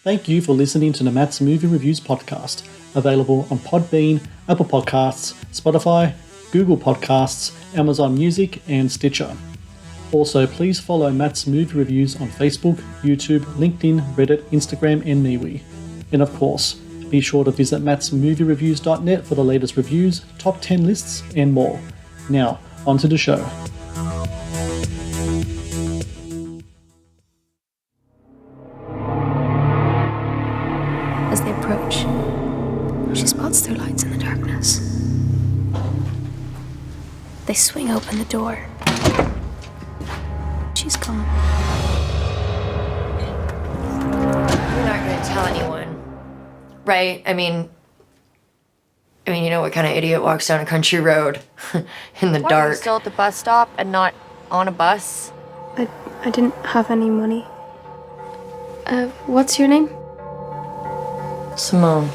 Thank you for listening to the Matt's Movie Reviews podcast, available on Podbean, Apple Podcasts, Spotify, Google Podcasts, Amazon Music, and Stitcher. Also, please follow Matt's Movie Reviews on Facebook, YouTube, LinkedIn, Reddit, Instagram, and MeWe. And of course, be sure to visit mattsmoviereviews.net for the latest reviews, top 10 lists, and more. Now, on to the show. As they approach, she spots their lights in the darkness. They swing open the door. She's gone. You're not going to tell anyone, right? I mean, you know what kind of idiot walks down a country road in the dark? Are you still at the bus stop and not on a bus? I didn't have any money. What's your name? Simone.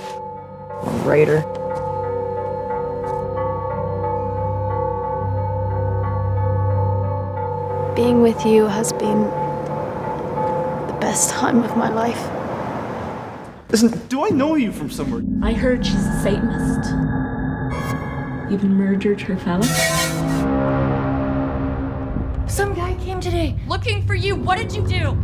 I'm a writer. Being with you has been the best time of my life. Listen, do I know you from somewhere? I heard she's a Satanist. Even murdered her fella. Some guy came today looking for you. What did you do?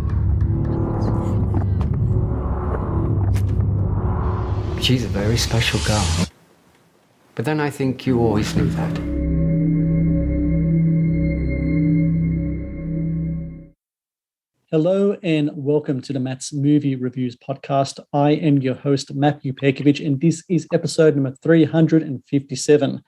She's a very special girl. But then I think you always knew that. Hello and welcome to the Matt's Movie Reviews podcast. I am your host, Matthew Pejkovic, and this is episode number 357.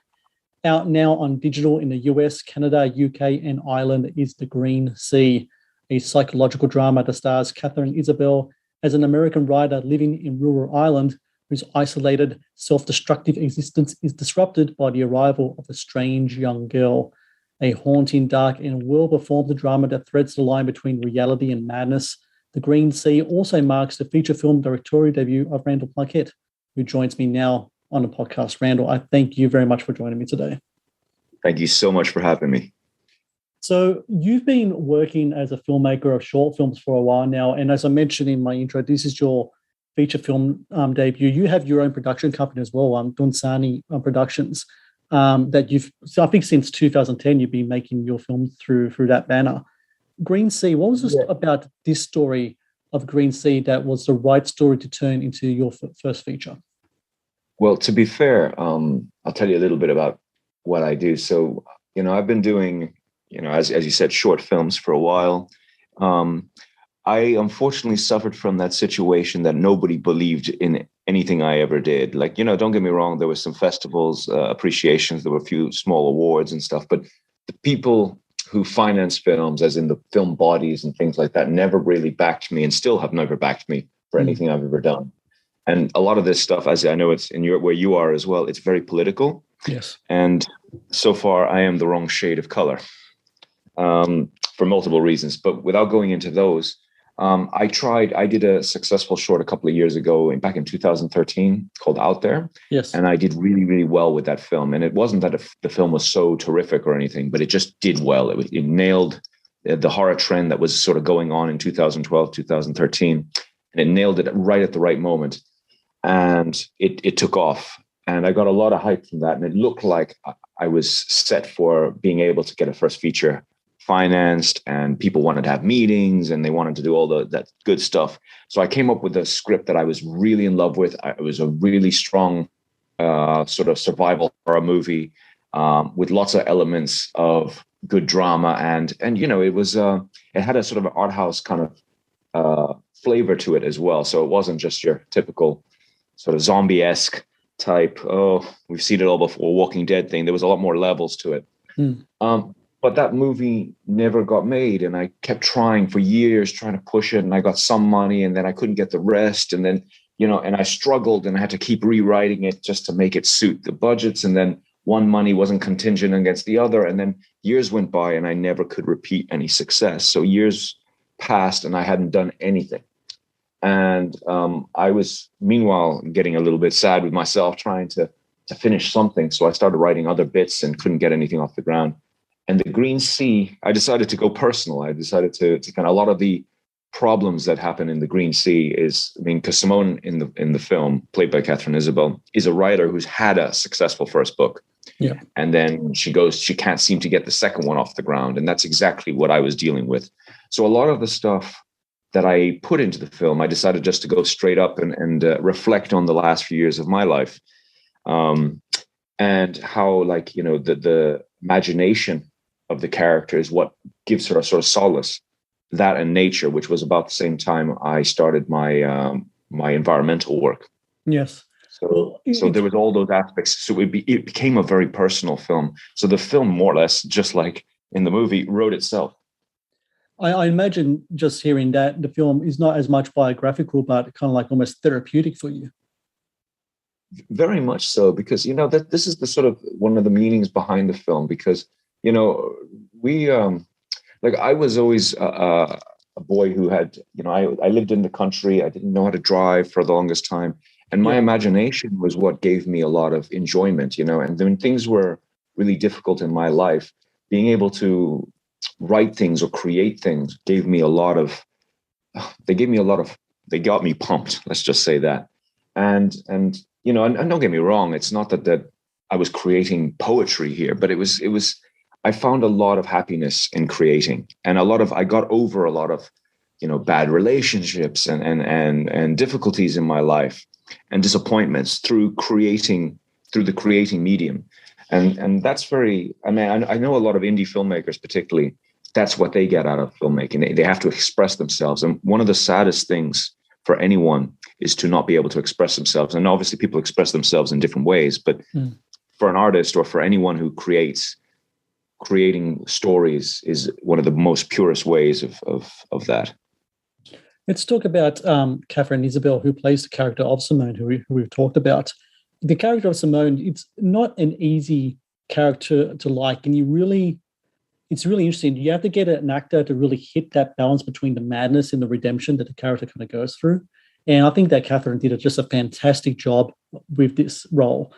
Out now on digital in the US, Canada, UK, and Ireland is The Green Sea, a psychological drama that stars Katherine Isabelle as an American writer living in rural Ireland whose isolated, self-destructive existence is disrupted by the arrival of a strange young girl. A haunting, dark, and well-performed drama that threads the line between reality and madness. The Green Sea also marks the feature film directorial debut of Randal Plunkett, who joins me now on the podcast. Randal, I thank you very much for joining me today. Thank you so much for having me. So you've been working as a filmmaker of short films for a while now, and as I mentioned in my intro, this is your feature film debut. You have your own production company as well, Dunsani Productions. That you've, so I think since 2010, you've been making your films through that banner. Green Sea, what was it about this story of Green Sea that was the right story to turn into your first feature? Well, to be fair, I'll tell you a little bit about what I do. So, I've been doing, as you said, short films for a while. I unfortunately suffered from that situation that nobody believed in anything I ever did. Like, don't get me wrong, there were some festivals, appreciations, there were a few small awards and stuff, but the people who finance films, as in the film bodies and things like that, never really backed me and still have never backed me for anything I've ever done. And a lot of this stuff, as I know it's in where you are as well, it's very political. Yes. And so far I am the wrong shade of color for multiple reasons, but without going into those, I did a successful short a couple of years ago, back in 2013, called Out There. Yes. And I did really, really well with that film. And it wasn't that the film was so terrific or anything, but it just did well. It nailed the horror trend that was sort of going on in 2012, 2013. And it nailed it right at the right moment. And it took off. And I got a lot of hype from that. And it looked like I was set for being able to get a first feature financed, and people wanted to have meetings and they wanted to do all that good stuff. So I came up with a script that I was really in love with. It was a really strong sort of survival horror movie with lots of elements of good drama. And it was it had a sort of art house kind of flavor to it as well. So it wasn't just your typical sort of zombie-esque type, we've seen it all before, Walking Dead thing. There was a lot more levels to it. But that movie never got made, and I kept trying for years, trying to push it, and I got some money, and then I couldn't get the rest, and then, and I struggled, and I had to keep rewriting it just to make it suit the budgets, and then one money wasn't contingent against the other, and then years went by, and I never could repeat any success. So years passed, and I hadn't done anything. And I was, meanwhile, getting a little bit sad with myself, trying to finish something. So I started writing other bits and couldn't get anything off the ground. And The Green Sea, I decided to go personal. I decided to kind of, a lot of the problems that happen in the Green Sea is, I mean, because Simone in the film, played by Katherine Isabelle, is a writer who's had a successful first book. Yeah. And then she can't seem to get the second one off the ground. And that's exactly what I was dealing with. So a lot of the stuff that I put into the film, I decided just to go straight up and reflect on the last few years of my life. And how, like, you know, the imagination of the character is what gives her a sort of solace. That and nature, which was about the same time I started my my environmental work. Yes. So there was all those aspects. So it became a very personal film. So the film, more or less, just like in the movie, wrote itself. I imagine just hearing that the film is not as much biographical, but kind of like almost therapeutic for you. Very much so, because, you know, that this is the sort of one of the meanings behind the film, because, you know, we like, I was always a boy who had, you know, I lived in the country. I didn't know how to drive for the longest time. And my imagination was what gave me a lot of enjoyment, you know, and when things were really difficult in my life, being able to write things or create things they got me pumped. Let's just say that. And you know, and don't get me wrong, it's not that I was creating poetry here, but it was, I found a lot of happiness in creating, and I got over a lot of, you know, bad relationships and difficulties in my life and disappointments through the creating medium. And that's very, I mean, I know a lot of indie filmmakers, particularly, that's what they get out of filmmaking. They have to express themselves. And one of the saddest things for anyone is to not be able to express themselves. And obviously people express themselves in different ways, but for an artist or for anyone who creating stories is one of the most purest ways of that. Let's talk about Katherine Isabelle, who plays the character of Simone, who we've talked about. The character of Simone, it's not an easy character to like, and it's really interesting. You have to get an actor to really hit that balance between the madness and the redemption that the character kind of goes through. And I think that Katherine did just a fantastic job with this role.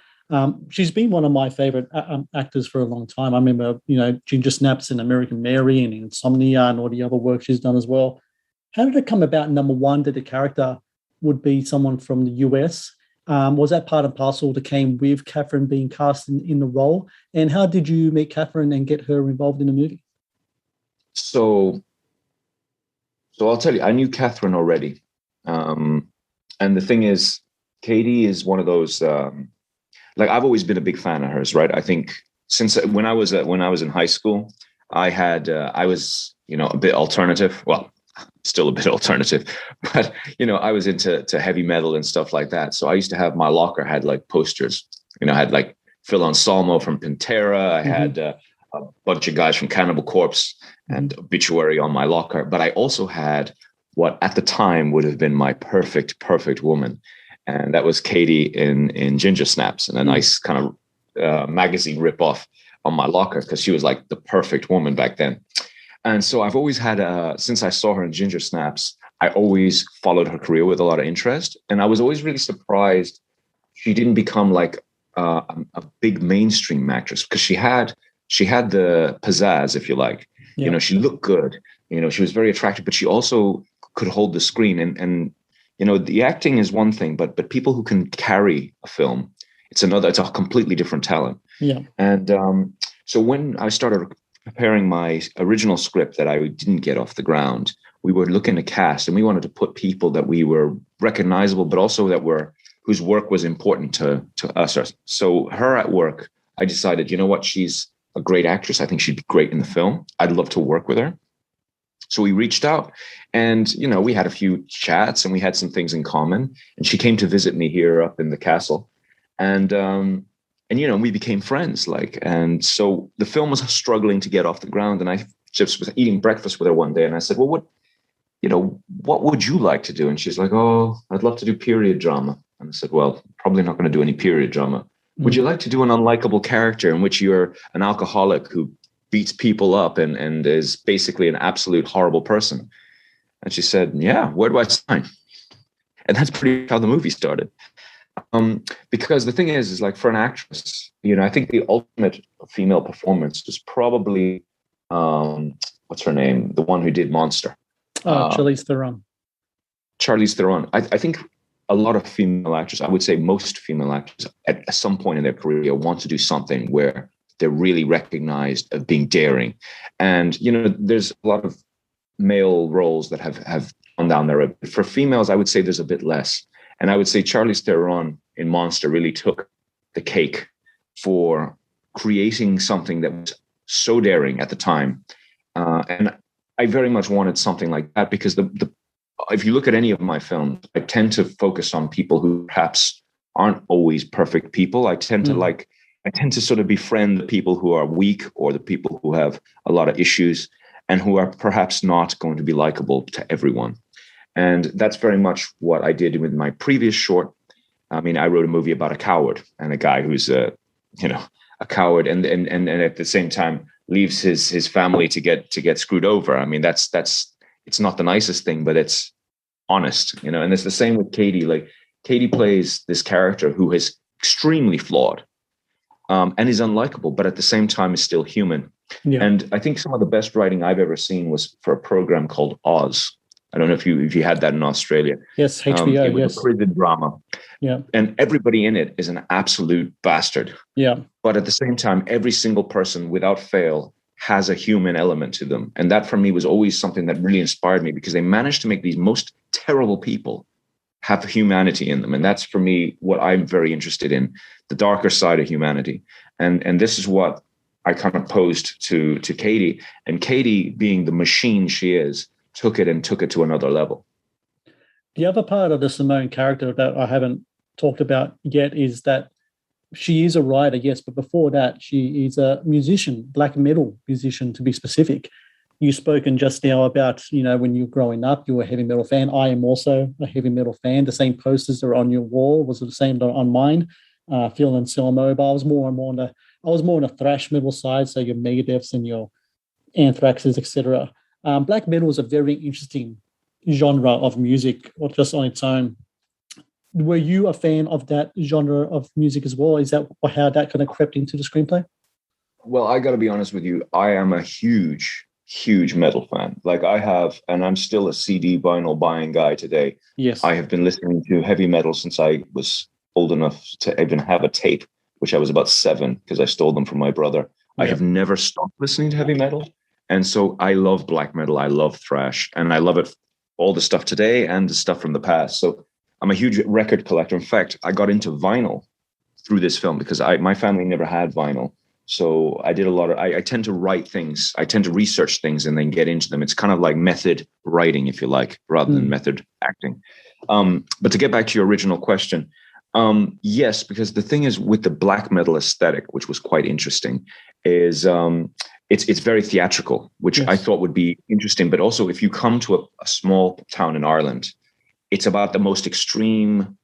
She's been one of my favorite actors for a long time. I remember, you know, Ginger Snaps and American Mary and Insomnia and all the other work she's done as well. How did it come about, number one, that the character would be someone from the US? Was that part and parcel that came with Katherine being cast in the role? And how did you meet Katherine and get her involved in the movie? So I'll tell you, I knew Katherine already. And the thing is, Katie is one of those, like, I've always been a big fan of hers, right? I think since when I was in high school, I was, you know, a bit alternative. Well, still a bit alternative, but, you know, I was into heavy metal and stuff like that. So I used to have, my locker had like posters, you know, I had like Phil Anselmo from Pantera. I had a bunch of guys from Cannibal Corpse and Obituary on my locker. But I also had what at the time would have been my perfect woman. And that was Katie in Ginger Snaps, and a nice kind of magazine ripoff on my locker, because she was like the perfect woman back then. And so I've always had, since I saw her in Ginger Snaps, I always followed her career with a lot of interest. And I was always really surprised she didn't become like a big mainstream actress, because she had the pizzazz, if you like. Yeah. You know, she looked good. You know, she was very attractive, but she also could hold the screen. And you know, the acting is one thing, but people who can carry a film, it's a completely different talent. Yeah. And so when I started preparing my original script that I didn't get off the ground, we were looking to cast, and we wanted to put people that we were recognizable, but also whose work was important to us. So her at work, I decided, you know what, she's a great actress. I think she'd be great in the film. I'd love to work with her. So we reached out, and, you know, we had a few chats, and we had some things in common, and she came to visit me here up in the castle. And you know, we became friends, like, and so the film was struggling to get off the ground. And I just was eating breakfast with her one day, and I said, well, what would you like to do? And she's like, oh, I'd love to do period drama. And I said, well, probably not going to do any period drama. Would you like to do an unlikable character in which you're an alcoholic who beats people up and is basically an absolute horrible person? And she said, yeah, where do I sign? And that's pretty much how the movie started. Because the thing is like, for an actress, you know, I think the ultimate female performance was probably, what's her name? The one who did Monster. Charlize Theron. Charlize Theron. I think a lot of female actors, I would say most female actors at some point in their career want to do something where they're really recognized of being daring. And, there's a lot of male roles that have gone down there. For females, I would say there's a bit less. And I would say Charlize Theron in Monster really took the cake for creating something that was so daring at the time. And I very much wanted something like that because if you look at any of my films, I tend to focus on people who perhaps aren't always perfect people. I tend to sort of befriend the people who are weak or the people who have a lot of issues and who are perhaps not going to be likable to everyone. And that's very much what I did with my previous short. I mean, I wrote a movie about a coward and a guy who's a coward and at the same time leaves his family to get screwed over. I mean, that's it's not the nicest thing, but it's honest, and it's the same with Katie. Like Katie plays this character who is extremely flawed and is unlikable, but at the same time is still human. Yeah. And I think some of the best writing I've ever seen was for a program called Oz. I don't know if you had that in Australia. Yes, HBO. It was a prison drama. Yeah. And everybody in it is an absolute bastard. Yeah. But at the same time, every single person without fail has a human element to them. And that for me was always something that really inspired me because they managed to make these most terrible people have humanity in them. And that's for me what I'm very interested in, the darker side of humanity. And this is what I kind of posed to Katie. And Katie, being the machine she is, took it to another level. The other part of the Simone character that I haven't talked about yet is that she is a writer, yes, but before that, she is a musician, black metal musician, to be specific. You've spoken just now about, when you were growing up, you were a heavy metal fan. I am also a heavy metal fan. The same posters are on your wall was the same on mine. Phil Anselmo, but I was more on the thrash metal side, so your Megadeths and your Anthraxes, etc. Black metal is a very interesting genre of music, or just on its own. Were you a fan of that genre of music as well? Is that how that kind of crept into the screenplay? Well, I got to be honest with you. I am a huge metal fan. Like I have, and I'm still a CD vinyl buying guy today. Yes. I have been listening to heavy metal since I was old enough to even have a tape, which I was about 7 because I stole them from my brother. Yeah. I have never stopped listening to heavy metal. And so I love black metal. I love thrash, and I love it, all the stuff today and the stuff from the past. So I'm a huge record collector. In fact, I got into vinyl through this film because my family never had vinyl. So I did a lot of, I tend to write things. I tend to research things and then get into them. It's kind of like method writing, if you like, rather than method acting. But to get back to your original question, yes, because the thing is with the black metal aesthetic, which was quite interesting, is it's very theatrical, which yes. I thought would be interesting. But also if you come to a small town in Ireland, it's about the most extreme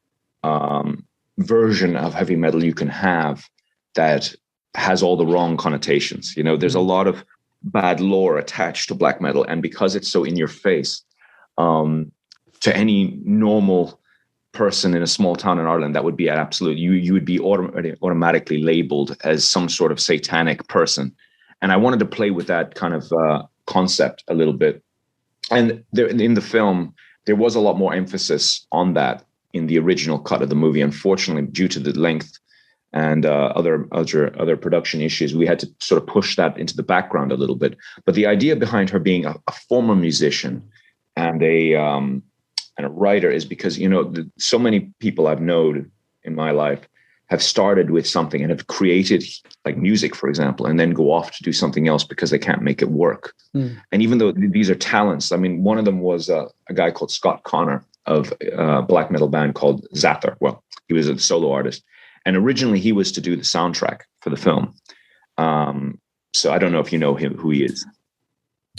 version of heavy metal you can have that has all the wrong connotations. There's a lot of bad lore attached to black metal. And because it's so in your face, to any normal person in a small town in Ireland, that would be an absolute, you would be automatically labeled as some sort of satanic person. And I wanted to play with that kind of concept a little bit. And there, in the film, there was a lot more emphasis on that in the original cut of the movie. Unfortunately, due to the length and other production issues, we had to sort of push that into the background a little bit. But the idea behind her being a former musician and a writer is because, so many people I've known in my life have started with something and have created like music, for example, and then go off to do something else because they can't make it work. And even though these are talents, I mean, one of them was a guy called Scott Connor of a black metal band called Zather. Well, he was a solo artist. And originally he was to do the soundtrack for the film. So I don't know if you know him, who he is.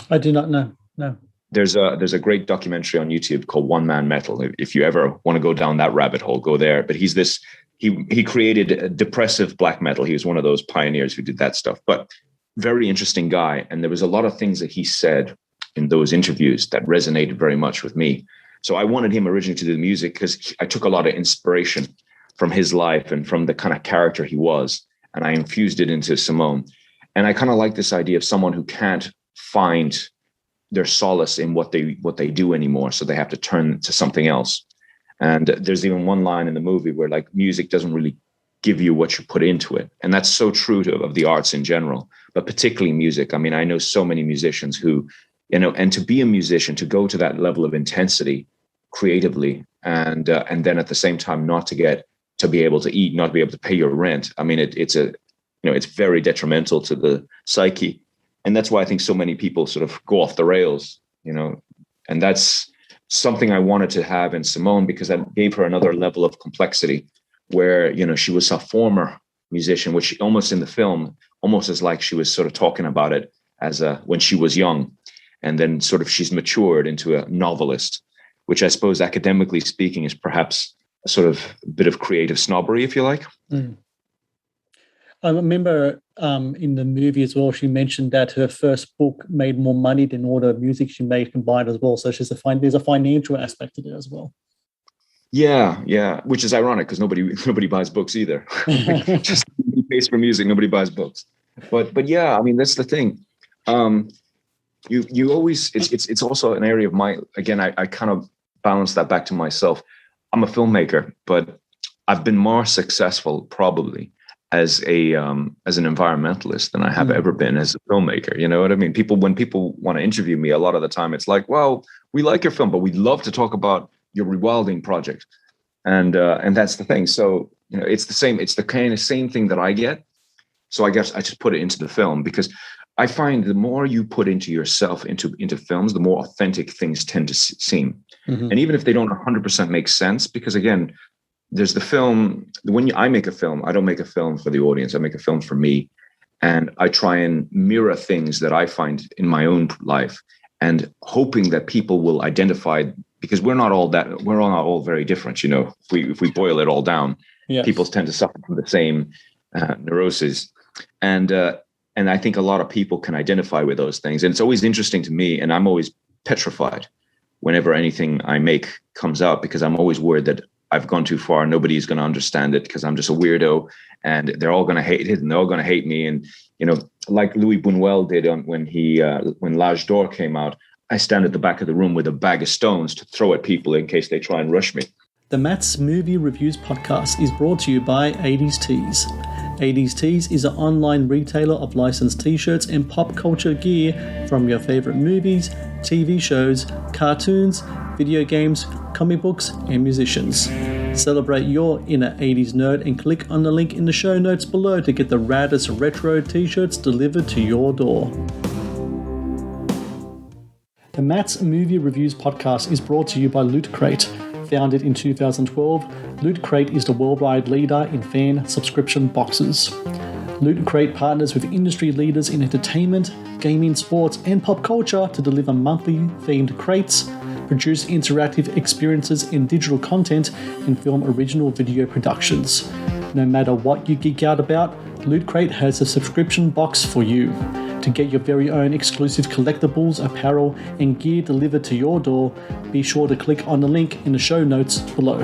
I do not know. No. There's a great documentary on YouTube called One Man Metal. If you ever want to go down that rabbit hole, go there. But he's this, he created a depressive black metal. He was one of those pioneers who did that stuff, but very interesting guy. And there was a lot of things that he said in those interviews that resonated very much with me. So I wanted him originally to do the music because I took a lot of inspiration from his life and from the kind of character he was. And I infused it into Simone. And I kind of like this idea of someone who can't find their solace in what they do anymore. So they have to turn to something else. And there's even one line in the movie where like music doesn't really give you what you put into it. And that's so true of the arts in general, but particularly music. I mean, I know so many musicians who, and to be a musician, to go to that level of intensity creatively, and then at the same time not to be able to eat, not to be able to pay your rent. I mean, it's very detrimental to the psyche. And that's why I think so many people sort of go off the rails, and that's something I wanted to have in Simone, because that gave her another level of complexity where, she was a former musician, which almost in the film, almost as like she was sort of talking about it as when she was young. And then sort of she's matured into a novelist, which I suppose academically speaking is perhaps a sort of bit of creative snobbery, if you like. Mm. I remember in the movie as well, she mentioned that her first book made more money than all the music she made combined as well. So there's a financial aspect to it as well. Yeah, which is ironic because nobody buys books either. Just pays for music, nobody buys books. But yeah, I mean that's the thing. You always it's also an area of I kind of balance that back to myself. I'm a filmmaker, but I've been more successful probably as an environmentalist than I have ever been as a filmmaker. You know what I mean? When people want to interview me, a lot of the time it's like, well, we like your film, but we'd love to talk about your rewilding project. And that's the thing. So, it's the same. It's the kind of same thing that I get. So I guess I just put it into the film, because I find the more you put into yourself, into films, the more authentic things tend to seem. Mm-hmm. And even if they don't 100% make sense, because again, there's the film. I make a film, I don't make a film for the audience. I make a film for me. And I try and mirror things that I find in my own life, and hoping that people will identify, because we're not all very different. If we boil it all down, yes. People tend to suffer from the same neuroses. And I think a lot of people can identify with those things. And it's always interesting to me, and I'm always petrified whenever anything I make comes out, because I'm always worried that I've gone too far. Nobody's going to understand it because I'm just a weirdo, and they're all going to hate it, and they're all going to hate me. And, like Louis Buñuel did when L'Âge d'Or came out, I stand at the back of the room with a bag of stones to throw at people in case they try and rush me. The Matt's Movie Reviews podcast is brought to you by 80s Tees. 80s Tees is an online retailer of licensed t-shirts and pop culture gear from your favorite movies, TV shows, cartoons, video games, comic books, and musicians. Celebrate your inner 80s nerd and click on the link in the show notes below to get the raddest retro t-shirts delivered to your door. The Matt's Movie Reviews podcast is brought to you by Loot Crate. Founded in 2012, Loot Crate is the worldwide leader in fan subscription boxes. Loot Crate partners with industry leaders in entertainment, gaming, sports, and pop culture to deliver monthly themed crates, produce interactive experiences in digital content, and film original video productions. No matter what you geek out about, Loot Crate has a subscription box for you. To get your very own exclusive collectibles, apparel, and gear delivered to your door, be sure to click on the link in the show notes below.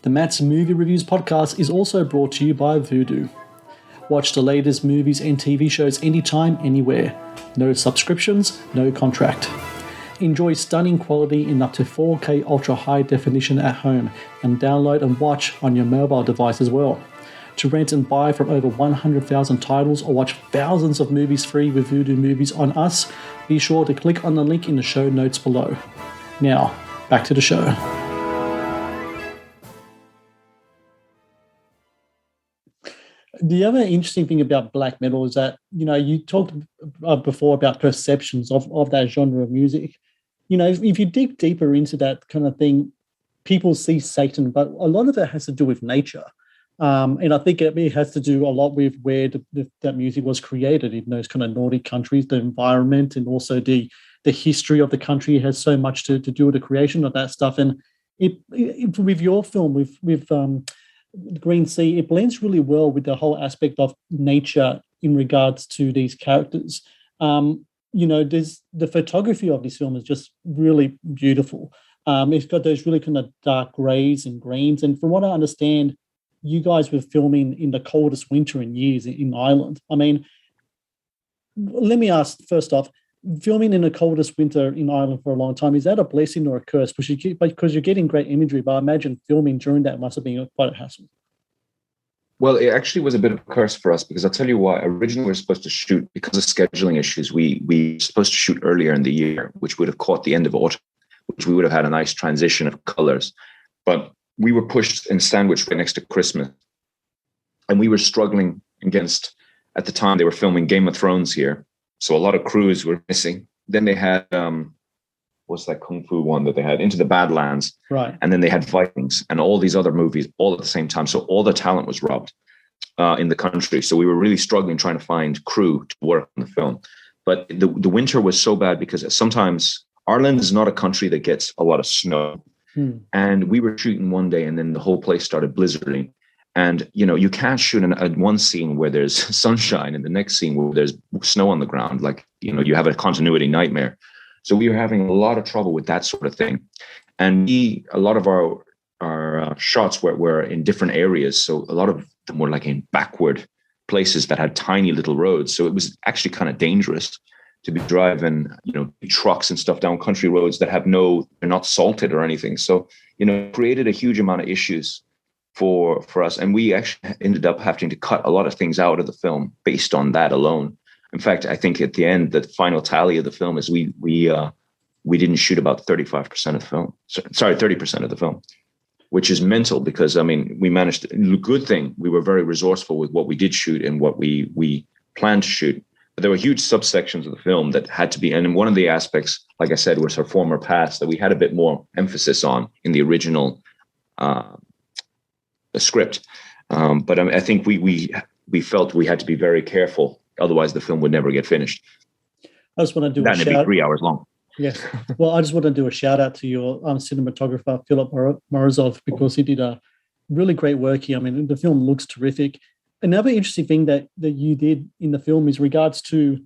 The Matt's Movie Reviews podcast is also brought to you by Vudu. Watch the latest movies and TV shows anytime, anywhere. No subscriptions, no contract. Enjoy stunning quality in up to 4K ultra high definition at home, and download and watch on your mobile device as well. To rent and buy from over 100,000 titles or watch thousands of movies free with Vudu Movies on us, be sure to click on the link in the show notes below. Now, back to the show. The other interesting thing about black metal is that, you talked before about perceptions of that genre of music. If you dig deeper into that kind of thing, people see Satan, but a lot of it has to do with nature. And I think it has to do a lot with where that music was created in those kind of Nordic countries, the environment, and also the history of the country has so much to do with the creation of that stuff. And it with your film, with Green Sea, it blends really well with the whole aspect of nature in regards to these characters. There's the photography of this film is just really beautiful. It's got those really kind of dark grays and greens. And from what I understand, you guys were filming in the coldest winter in years in Ireland. I mean, let me ask first off, filming in the coldest winter in Ireland for a long time, is that a blessing or a curse? Because you're getting great imagery, but I imagine filming during that must have been quite a hassle. Well, it actually was a bit of a curse for us because I'll tell you why. Originally, we were supposed to shoot, because of scheduling issues, we were supposed to shoot earlier in the year, which would have caught the end of autumn, which we would have had a nice transition of colors. But we were pushed and sandwiched right next to Christmas. And we were struggling against, at the time, they were filming Game of Thrones here. So a lot of crews were missing. Then they had, what's that Kung Fu one that they had? Into the Badlands. Right. And then they had Vikings and all these other movies all at the same time. So all the talent was robbed in the country. So we were really struggling trying to find crew to work on the film. But the winter was so bad because sometimes Ireland is not a country that gets a lot of snow. And we were shooting one day and then the whole place started blizzarding. And, you know, you can't shoot in one scene where there's sunshine and the next scene where there's snow on the ground. Like, you know, you have a continuity nightmare. So we were having a lot of trouble with that sort of thing. And a lot of our shots were in different areas. So a lot of them were like in backward places that had tiny little roads. So it was actually kind of dangerous to be driving, you know, trucks and stuff down country roads that they're not salted or anything. So, you know, it created a huge amount of issues for us. And we actually ended up having to cut a lot of things out of the film based on that alone. In fact, I think at the end, the final tally of the film is we didn't shoot about 35% of the film. Sorry, 30% of the film, which is mental because, I mean, we managed to, good thing, we were very resourceful with what we did shoot and what we planned to shoot. But there were huge subsections of the film that had to be, and one of the aspects, like I said, was her former past that we had a bit more emphasis on in the original script. But I think we felt we had to be very careful. Otherwise, the film would never get finished. I just want to do That'd be 3 hours long. Yes. Well, I just want to do a shout out to your cinematographer, Philip Morozov, because he did a really great work here. I mean, the film looks terrific. Another interesting thing that you did in the film is regards to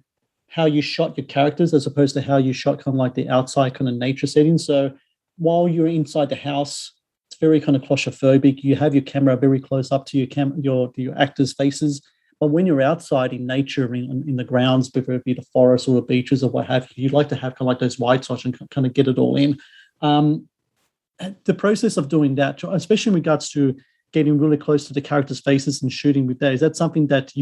how you shot your characters as opposed to how you shot kind of like the outside kind of nature setting. So while you're inside the house, it's very kind of claustrophobic. You have your camera very close up to your actors' faces. But when you're outside in nature, in the grounds, whether it be the forest or the beaches or what have you, you'd like to have kind of like those wide shots and kind of get it all in. The process of doing that, especially in regards to getting really close to the characters' faces and shooting with that, is that something that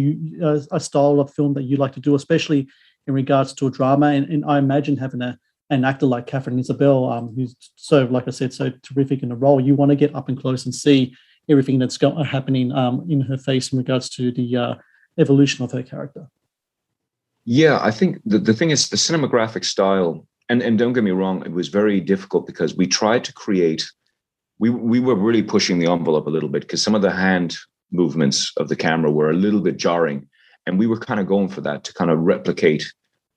a style of film that you like to do, especially in regards to a drama? And I imagine having an actor like Katherine Isabelle, who's so, like I said, so terrific in the role, you want to get up and close and see everything that's happening in her face in regards to the evolution of her character. Yeah, I think the thing is the cinematographic style, and don't get me wrong, it was very difficult because we tried to create, we were really pushing the envelope a little bit because some of the hand movements of the camera were a little bit jarring. And we were kind of going for that to kind of replicate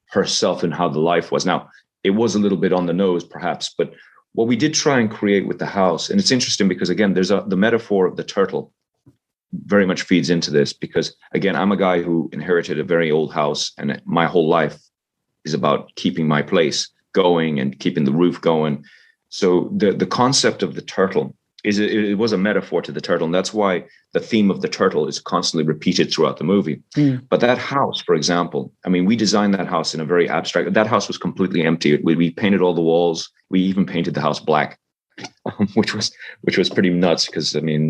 herself and how the life was. Now, it was a little bit on the nose, perhaps, but what we did try and create with the house, and it's interesting because, again, there's the metaphor of the turtle very much feeds into this because, again, I'm a guy who inherited a very old house and my whole life is about keeping my place going and keeping the roof going. So the concept of the turtle it was a metaphor to the turtle. And that's why the theme of the turtle is constantly repeated throughout the movie. But that house, for example, I mean, we designed that house in a very abstract, that house was completely empty. We painted all the walls. We even painted the house black, which was pretty nuts. Because I mean,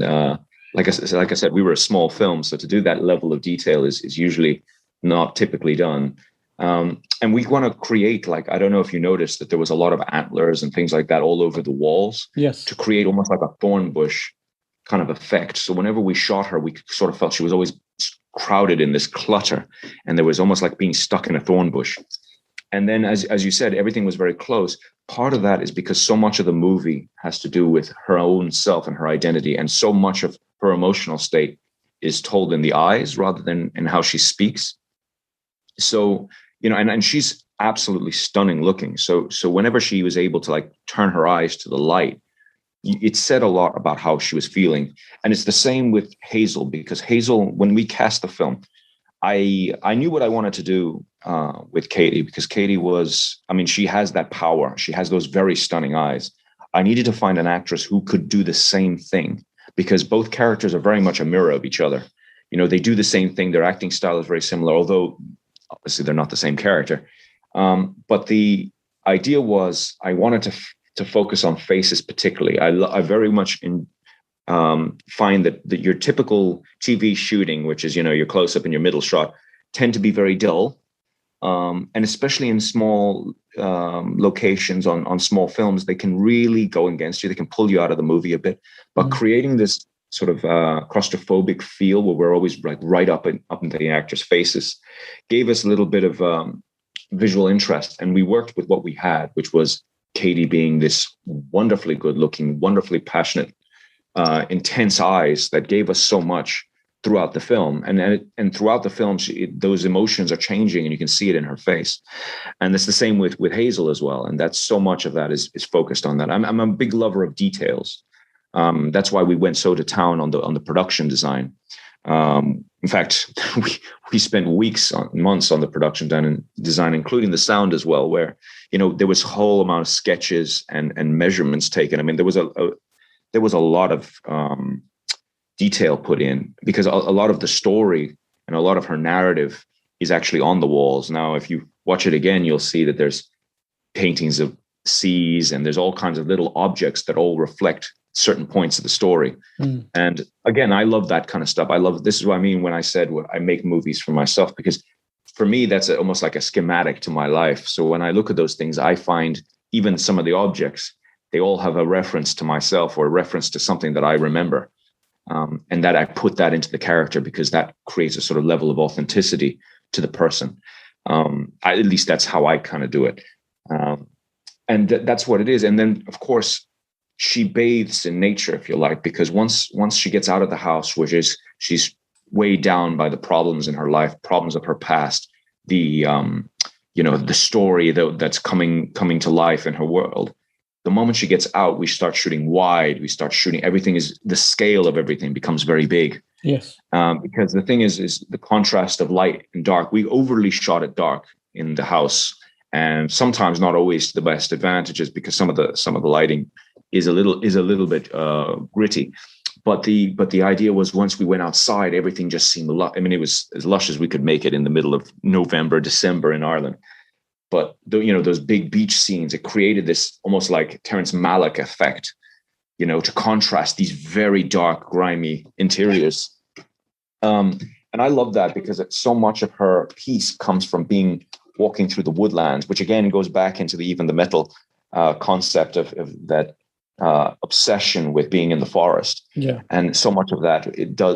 like I said, we were a small film. So to do that level of detail is usually not typically done. And we want to create, like, I don't know if you noticed that there was a lot of antlers and things like that all over the walls. Yes. To create almost like a thorn bush kind of effect. So whenever we shot her, we sort of felt she was always crowded in this clutter. And there was almost like being stuck in a thorn bush. And then, as you said, everything was very close. Part of that is because so much of the movie has to do with her own self and her identity. And so much of her emotional state is told in the eyes rather than in how she speaks. So, you know, and she's absolutely stunning looking. So whenever she was able to like turn her eyes to the light, it said a lot about how she was feeling. And it's the same with Hazel, because Hazel, when we cast the film, I knew what I wanted to do with Katie, because Katie she has that power. She has those very stunning eyes. I needed to find an actress who could do the same thing, because both characters are very much a mirror of each other. You know, they do the same thing. Their acting style is very similar, although obviously they're not the same character. But the idea was I wanted to focus on faces particularly. I very much find that your typical TV shooting, which is, your close up and your middle shot, tend to be very dull. And especially in small locations on small films, they can really go against you. They can pull you out of the movie a bit. But creating this sort of claustrophobic feel where we're always like right up in the actors' faces gave us a little bit of visual interest. And we worked with what we had, which was Katie being this wonderfully good looking, wonderfully passionate, intense eyes that gave us so much throughout the film. And throughout the film, those emotions are changing and you can see it in her face. And it's the same with Hazel as well. And that's so much of that is focused on that. I'm a big lover of details. That's why we went so to town on the production design. In fact, we spent months on the production design, including the sound as well, where, there was a whole amount of sketches and measurements taken. I mean, there was a lot of detail put in because a lot of the story and a lot of her narrative is actually on the walls. Now, if you watch it again, you'll see that there's paintings of seas and there's all kinds of little objects that all reflect certain points of the story. And again, I love that kind of stuff. This is what I mean when I said I make movies for myself, because for me, that's almost like a schematic to my life. So when I look at those things, I find even some of the objects, they all have a reference to myself or a reference to something that I remember. And that I put that into the character because that creates a sort of level of authenticity to the person. At least that's how I kind of do it. And that's what it is. And then, of course, she bathes in nature, if you like, because once she gets out of the house, which is she's weighed down by the problems in her life, problems of her past, the story that's coming to life in her world. The moment she gets out, we start shooting wide. We start shooting. The scale of everything becomes very big. Yes. Because the thing is the contrast of light and dark. We overly shot it dark in the house, and sometimes not always to the best advantages because some of the lighting is a little bit gritty. But the idea was once we went outside, everything just seemed it was as lush as we could make it in the middle of November, December in Ireland. But those big beach scenes, it created this almost like Terrence Malick effect, to contrast these very dark, grimy interiors. And I love that because so much of her piece comes from walking through the woodlands, which again goes back into the metal concept of that obsession with being in the forest. Yeah. And so much of that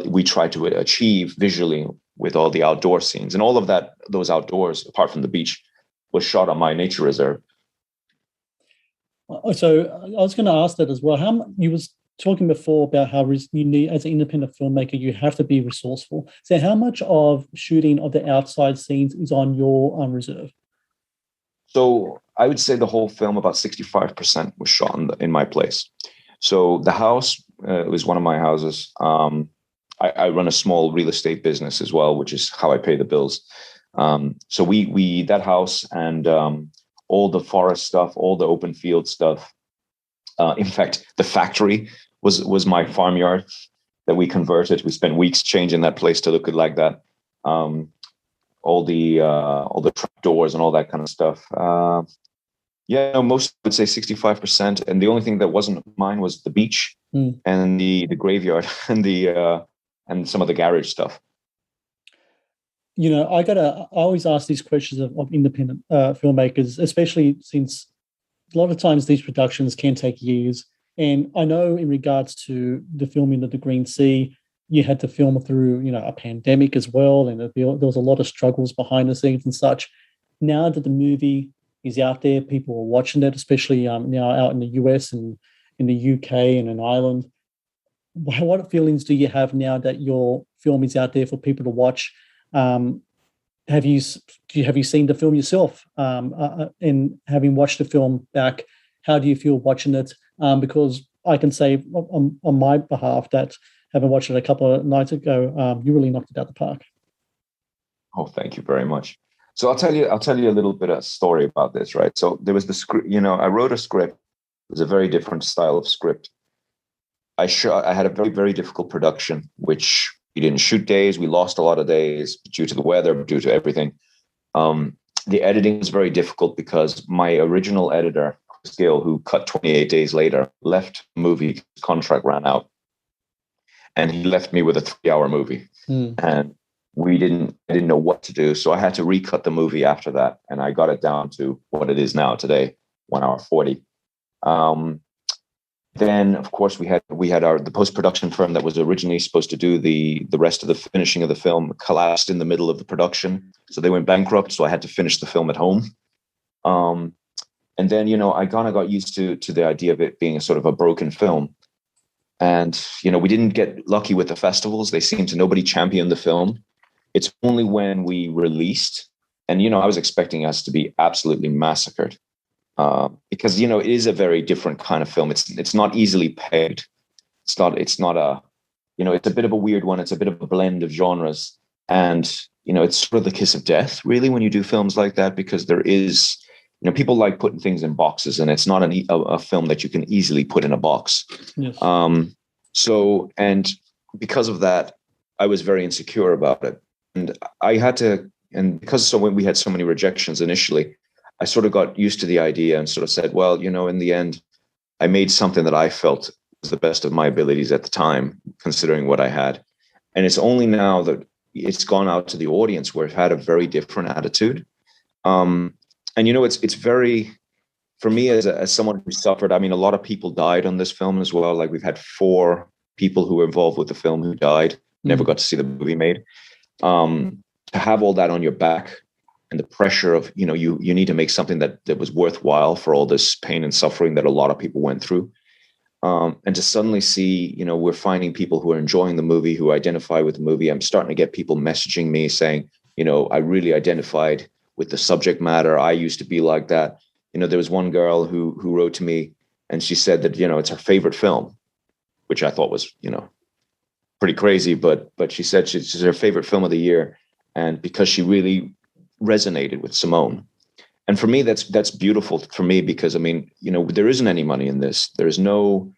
we try to achieve visually with all the outdoor scenes, and all of that, those outdoors, apart from the beach, was shot on my nature reserve. So I was going to ask that as well. You was talking before about how you need, as an independent filmmaker, you have to be resourceful. So how much of shooting of the outside scenes is on your reserve? So I would say the whole film, about 65% was shot in my place. So the house was one of my houses. I run a small real estate business as well, which is how I pay the bills. So we that house and all the forest stuff, all the open field stuff. In fact, the factory was my farmyard that we converted. We spent weeks changing that place to look like that. All the trapdoors and all that kind of stuff. Most would say 65%. And the only thing that wasn't mine was the beach and the graveyard and some of the garage stuff. I always ask these questions of independent filmmakers, especially since a lot of times these productions can take years. And I know in regards to the filming of The Green Sea, you had to film through, a pandemic as well. And there was a lot of struggles behind the scenes and such. Now that the movie is out there, people are watching it, especially now out in the US and in the UK and in Ireland. What feelings do you have now that your film is out there for people to watch? Have you seen the film yourself? And having watched the film back, how do you feel watching it? Because I can say on my behalf that having watched it a couple of nights ago, you really knocked it out the park. Oh, thank you very much. So I'll tell you a little bit of story about this, right? So there was the script. I wrote a script. It was a very different style of script. I had a very, very difficult production, which we didn't shoot days. We lost a lot of days due to the weather, due to everything. The editing was very difficult because my original editor, Chris Gill, who cut 28 Days Later, left the movie, his contract ran out. And he left me with a 3-hour movie. And I didn't know what to do. So I had to recut the movie after that. And I got it down to what it is now today, 1 hour 40. Then, of course, we had the post-production firm that was originally supposed to do the rest of the finishing of the film collapsed in the middle of the production. So they went bankrupt. So I had to finish the film at home. And then, I kind of got used to the idea of it being a sort of a broken film. And, we didn't get lucky with the festivals. They seemed to, nobody championed the film. It's only when we released, and, I was expecting us to be absolutely massacred. Because, it is a very different kind of film. It's not easily pegged. It's not it's a bit of a weird one. It's a bit of a blend of genres. And, it's sort of the kiss of death, really, when you do films like that, because there is, people like putting things in boxes, and it's not a film that you can easily put in a box. Yes. And because of that, I was very insecure about it. And when we had so many rejections initially, I sort of got used to the idea and sort of said, well, in the end, I made something that I felt was the best of my abilities at the time, considering what I had. And it's only now that it's gone out to the audience where it had a very different attitude. And, it's very, for me as someone who suffered, I mean, a lot of people died on this film as well. Like, we've had 4 people who were involved with the film who died, never got to see the movie made. To have all that on your back, and the pressure of, you need to make something that was worthwhile for all this pain and suffering that a lot of people went through. And to suddenly see, we're finding people who are enjoying the movie, who identify with the movie. I'm starting to get people messaging me saying, I really identified with the subject matter. I used to be like that. There was one girl who wrote to me, and she said that, it's her favorite film, which I thought was, pretty crazy. But she said it's her favorite film of the year. And because she really resonated with Simone. And for me, that's beautiful for me, because, I mean, there isn't any money in this. There's no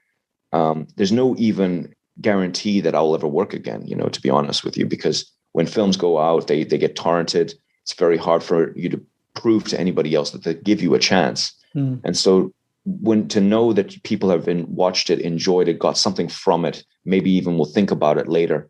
even guarantee that I'll ever work again, to be honest with you, because when films go out, they get torrented. It's very hard for you to prove to anybody else that they give you a chance. And so to know that people have watched it, enjoyed it, got something from it, maybe even will think about it later.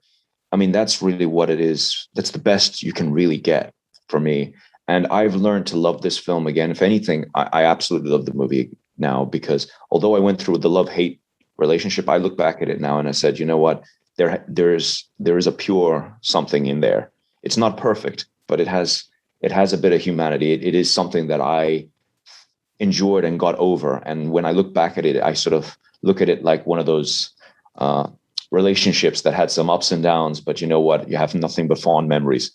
I mean, that's really what it is. That's the best you can really get for me. And I've learned to love this film again. If anything, I absolutely love the movie now, because although I went through the love-hate relationship, I look back at it now and I said, you know what, there is a pure something in there. It's not perfect, but it has a bit of humanity. It is something that I enjoyed and got over. And when I look back at it, I sort of look at it like one of those relationships that had some ups and downs, but you know what, you have nothing but fond memories.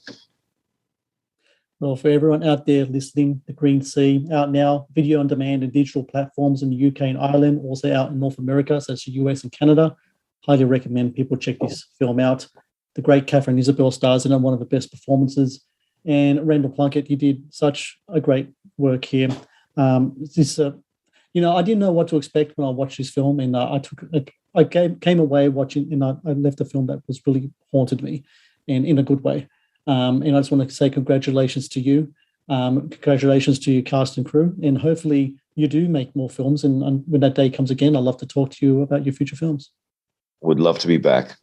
Well, for everyone out there listening, The Green Sea, out now, video on demand and digital platforms in the UK and Ireland, also out in North America, such as the US and Canada. Highly recommend people check this film out. The great Katherine Isabelle stars in it, one of the best performances. And Randal Plunkett, you did such a great work here. I didn't know what to expect when I watched this film, and I came away watching, and I left a film that was really haunted me, and in a good way. And I just want to say congratulations to you. Congratulations to your cast and crew. And hopefully you do make more films. And when that day comes again, I'd love to talk to you about your future films. Would love to be back.